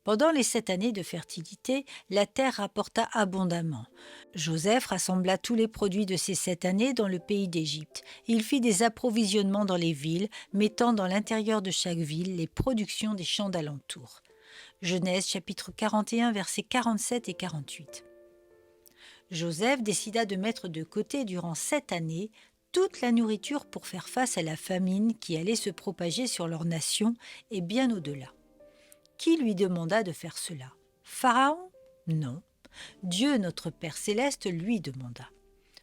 Pendant les 7 années de fertilité, la terre rapporta abondamment. Joseph rassembla tous les produits de ces 7 années dans le pays d'Égypte. Il fit des approvisionnements dans les villes, mettant dans l'intérieur de chaque ville les productions des champs d'alentour. Genèse chapitre 41, versets 47 et 48. Joseph décida de mettre de côté durant 7 années toute la nourriture pour faire face à la famine qui allait se propager sur leur nation et bien au-delà. Qui lui demanda de faire cela? Pharaon? Non. Dieu, notre Père céleste, lui demanda.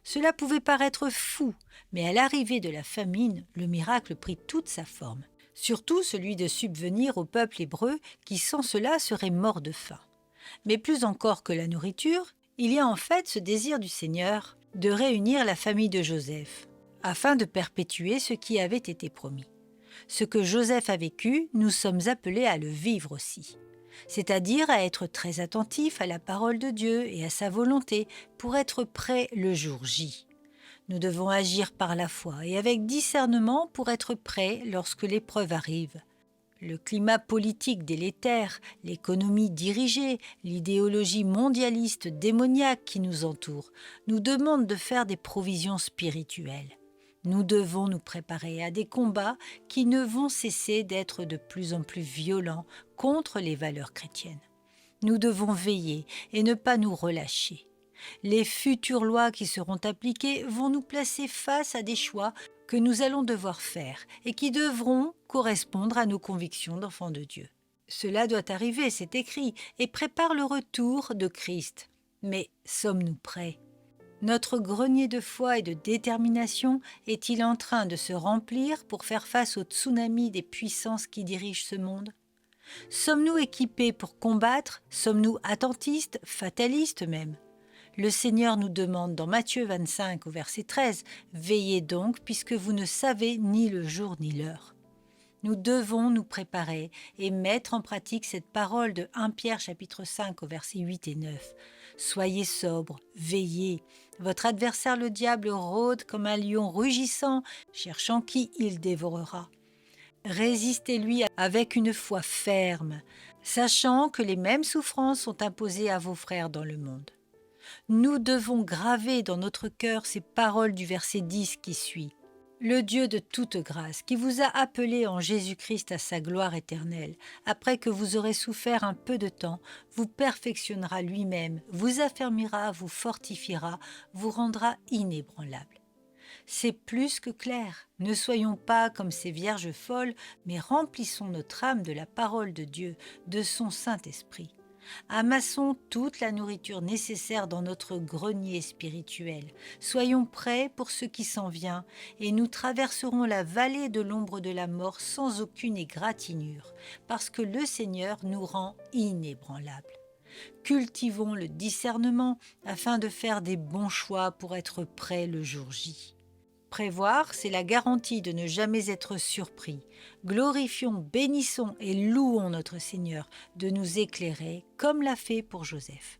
Cela pouvait paraître fou, mais à l'arrivée de la famine, le miracle prit toute sa forme. Surtout celui de subvenir au peuple hébreu qui sans cela serait mort de faim. Mais plus encore que la nourriture, il y a en fait ce désir du Seigneur de réunir la famille de Joseph, afin de perpétuer ce qui avait été promis. Ce que Joseph a vécu, nous sommes appelés à le vivre aussi, c'est-à-dire à être très attentifs à la parole de Dieu et à sa volonté pour être prêts le jour J. Nous devons agir par la foi et avec discernement pour être prêts lorsque l'épreuve arrive. Le climat politique délétère, l'économie dirigée, l'idéologie mondialiste démoniaque qui nous entoure, nous demandent de faire des provisions spirituelles. Nous devons nous préparer à des combats qui ne vont cesser d'être de plus en plus violents contre les valeurs chrétiennes. Nous devons veiller et ne pas nous relâcher. Les futures lois qui seront appliquées vont nous placer face à des choix que nous allons devoir faire et qui devront correspondre à nos convictions d'enfants de Dieu. Cela doit arriver, c'est écrit, et prépare le retour de Christ. Mais sommes-nous prêts? Notre grenier de foi et de détermination est-il en train de se remplir pour faire face au tsunami des puissances qui dirigent ce monde? Sommes-nous équipés pour combattre? Sommes-nous attentistes, fatalistes même? Le Seigneur nous demande dans Matthieu 25 au verset 13 « Veillez donc puisque vous ne savez ni le jour ni l'heure ». Nous devons nous préparer et mettre en pratique cette parole de 1 Pierre chapitre 5 au verset 8 et 9. Soyez sobres, veillez. Votre adversaire le diable rôde comme un lion rugissant, cherchant qui il dévorera. Résistez-lui avec une foi ferme, sachant que les mêmes souffrances sont imposées à vos frères dans le monde. Nous devons graver dans notre cœur ces paroles du verset 10 qui suit. Le Dieu de toute grâce, qui vous a appelé en Jésus-Christ à sa gloire éternelle, après que vous aurez souffert un peu de temps, vous perfectionnera lui-même, vous affermira, vous fortifiera, vous rendra inébranlable. C'est plus que clair. Ne soyons pas comme ces vierges folles, mais remplissons notre âme de la parole de Dieu, de son Saint-Esprit. Amassons toute la nourriture nécessaire dans notre grenier spirituel. Soyons prêts pour ce qui s'en vient et nous traverserons la vallée de l'ombre de la mort sans aucune égratignure, parce que le Seigneur nous rend inébranlables. Cultivons le discernement afin de faire des bons choix pour être prêts le jour J. Prévoir, c'est la garantie de ne jamais être surpris. Glorifions, bénissons et louons notre Seigneur de nous éclairer comme l'a fait pour Joseph.